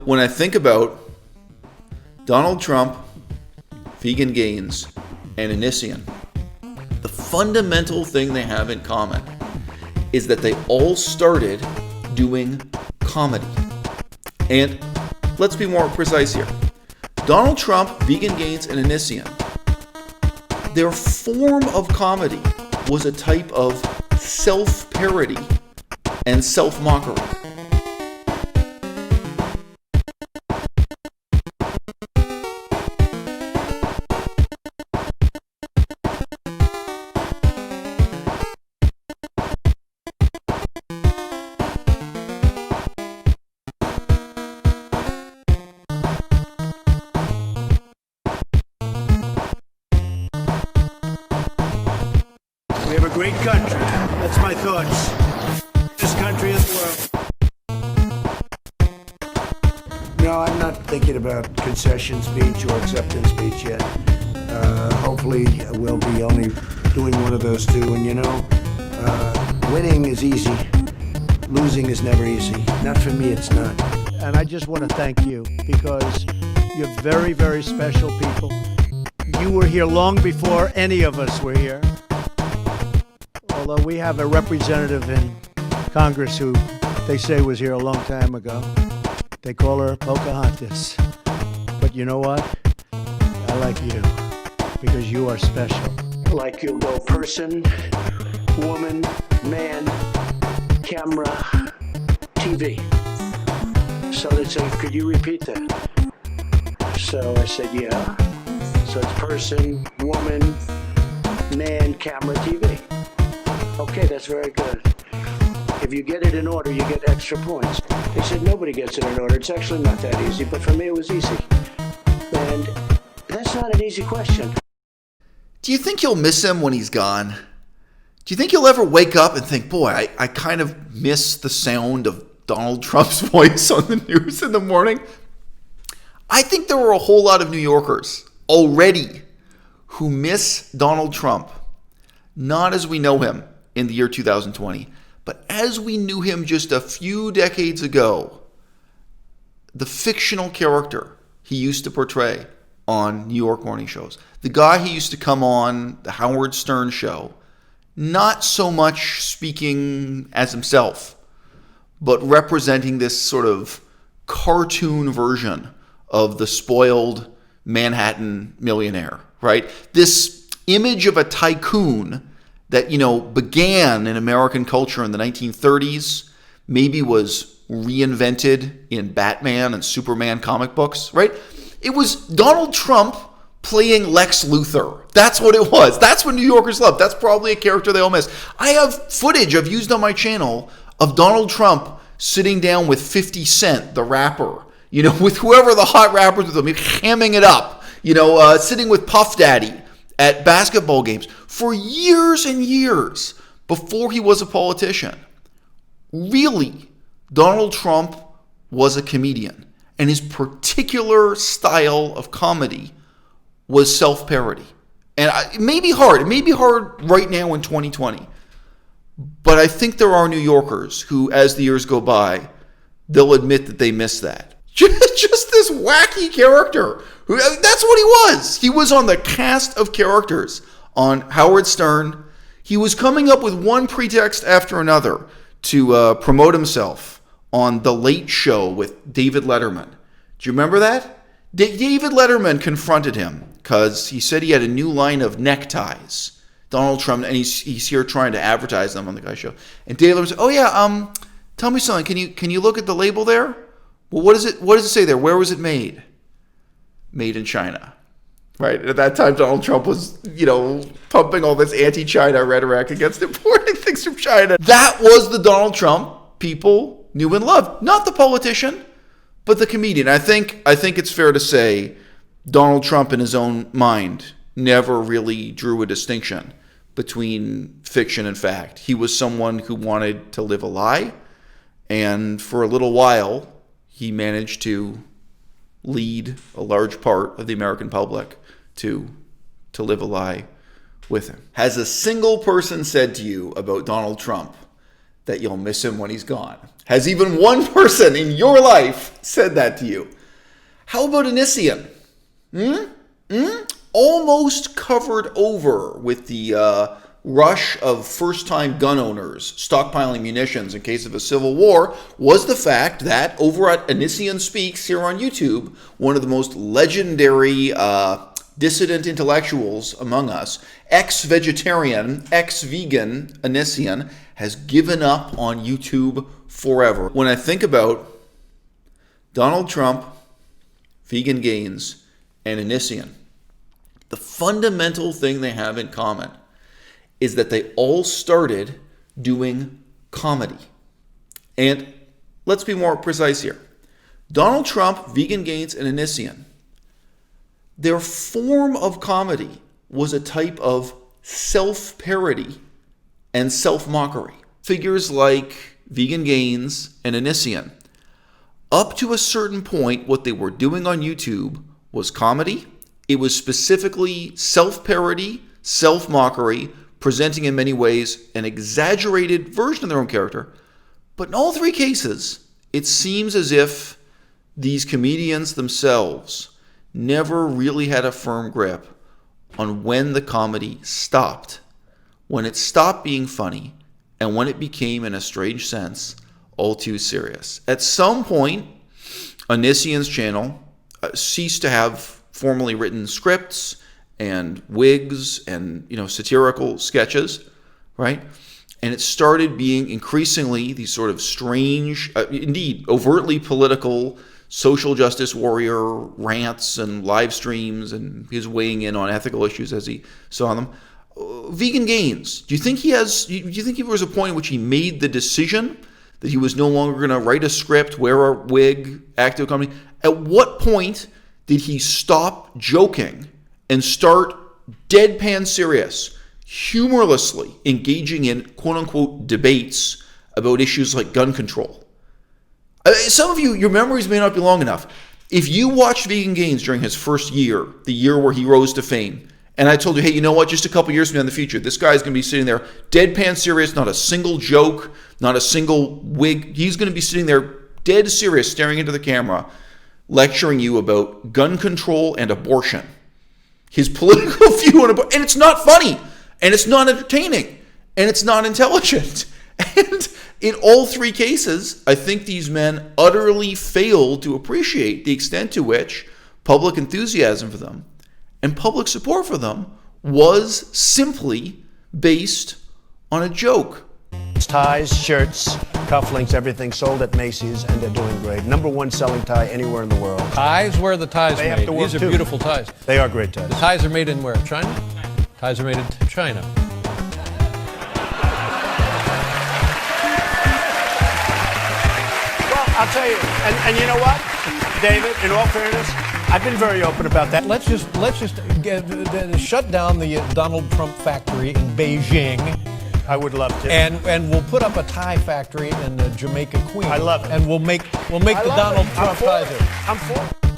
When I think about Donald Trump, Vegan Gains, and Onision, the fundamental thing they have in common is that they all started doing comedy. And let's be more precise here. Donald Trump, Vegan Gains, and Onision, their form of comedy was a type of self-parody and self-mockery. We have a great country. That's my thoughts. This country is the world. No, I'm not thinking about concession speech or acceptance speech yet. Hopefully, we'll be only doing one of those two. And winning is easy. Losing is never easy. Not for me, it's not. And I just want to thank you because you're very, very special people. You were here long before any of us were here. Although we have a representative in Congress who they say was here a long time ago. They call her Pocahontas. But you know what? I like you because you are special. Like you'll go person, woman, man, camera, TV. So they say, could you repeat that? So I said, yeah. So it's person, woman, man, camera, TV. Okay, that's very good. If you get it in order, you get extra points. They said nobody gets it in order. It's actually not that easy, but for me it was easy. And that's not an easy question. Do you think you'll miss him when he's gone? Do you think you'll ever wake up and think, boy, I kind of miss the sound of Donald Trump's voice on the news in the morning? I think there were a whole lot of New Yorkers already who miss Donald Trump, not as we know him in the year 2020, but as we knew him just a few decades ago, the fictional character he used to portray on New York morning shows, the guy he used to come on the Howard Stern show, not so much speaking as himself, but representing this sort of cartoon version of the spoiled Manhattan millionaire, right? This image of a tycoon that, began in American culture in the 1930s, maybe was reinvented in Batman and Superman comic books, right? It was Donald Trump playing Lex Luthor. That's what it was. That's what New Yorkers love. That's probably a character they all miss. I have footage I've used on my channel of Donald Trump sitting down with 50 Cent, the rapper, with whoever the hot rappers with him, hamming it up, sitting with Puff Daddy at basketball games for years and years before he was a politician. Really, Donald Trump was a comedian, and his particular style of comedy was self-parody. And it may be hard. It may be hard right now in 2020. But I think there are New Yorkers who, as the years go by, they'll admit that they miss that. Just this wacky character. That's what he was. He was on the cast of characters on Howard Stern. He was coming up with one pretext after another to promote himself on The Late Show with David Letterman. Do you remember that? David Letterman confronted him because he said he had a new line of neckties. Donald Trump, and he's here trying to advertise them on the guy's show. And David Letterman said, "Oh yeah, tell me something. Can you look at the label there? Well, what does it say there? Where was it made? Made in China." Right? At that time, Donald Trump was, pumping all this anti-China rhetoric against importing things from China. That was the Donald Trump people knew and loved. Not the politician, but the comedian. I think it's fair to say Donald Trump in his own mind never really drew a distinction between fiction and fact. He was someone who wanted to live a lie, and for a little while, he managed to lead a large part of the American public to live a lie with him. Has a single person said to you about Donald Trump that you'll miss him when he's gone? Has even one person in your life said that to you? How about Anissian? Almost covered over with the rush of first-time gun owners stockpiling munitions in case of a civil war was the fact that over at Anissian Speaks here on YouTube, one of the most legendary dissident intellectuals among us, ex-vegetarian, ex-vegan Anissian, has given up on YouTube forever. When I think about Donald Trump, Vegan Gains, and Anissian, the fundamental thing they have in common is that they all started doing comedy. And let's be more precise here. Donald Trump, Vegan Gains, and Anissian, their form of comedy was a type of self-parody and self-mockery. Figures like Vegan Gains and Anissian, up to a certain point, what they were doing on YouTube was comedy. It was specifically self-parody, self-mockery, presenting in many ways an exaggerated version of their own character. But in all three cases, it seems as if these comedians themselves never really had a firm grip on when the comedy stopped, when it stopped being funny, and when it became, in a strange sense, all too serious. At some point, Anissian's channel ceased to have formally written scripts and wigs and satirical sketches, right? And it started being increasingly these sort of strange, indeed overtly political, social justice warrior rants and live streams, and his weighing in on ethical issues as he saw them. Vegan Gains. Do you think there was a point in which he made the decision that he was no longer going to write a script, wear a wig, act out comedy? At what point did he stop joking and start deadpan serious, humorlessly engaging in quote-unquote debates about issues like gun control? Some of you, your memories may not be long enough. If you watched Vegan Gains during his first year, the year where he rose to fame, and I told you, hey, you know what, just a couple years from now in the future, this guy's going to be sitting there deadpan serious, not a single joke, not a single wig. He's going to be sitting there dead serious, staring into the camera, lecturing you about gun control and abortion. His political view on abortion. And it's not funny, and it's not entertaining, and it's not intelligent. And in all three cases, I think these men utterly failed to appreciate the extent to which public enthusiasm for them and public support for them was simply based on a joke. Ties, shirts, cufflinks, everything sold at Macy's, and they're doing great. #1 selling tie anywhere in the world. Ties? Where are the ties They have made? to work These are too. beautiful ties. They are great ties. The ties are made in where? China? Ties are made in China. Well, I'll tell you, and you know what, David, in all fairness, I've been very open about that. Let's just shut down the Donald Trump factory in Beijing, I would love to. and we'll put up a tie factory in the Jamaica Queen. I love it. And we'll make the I love Donald it. Trump ties. I'm for it.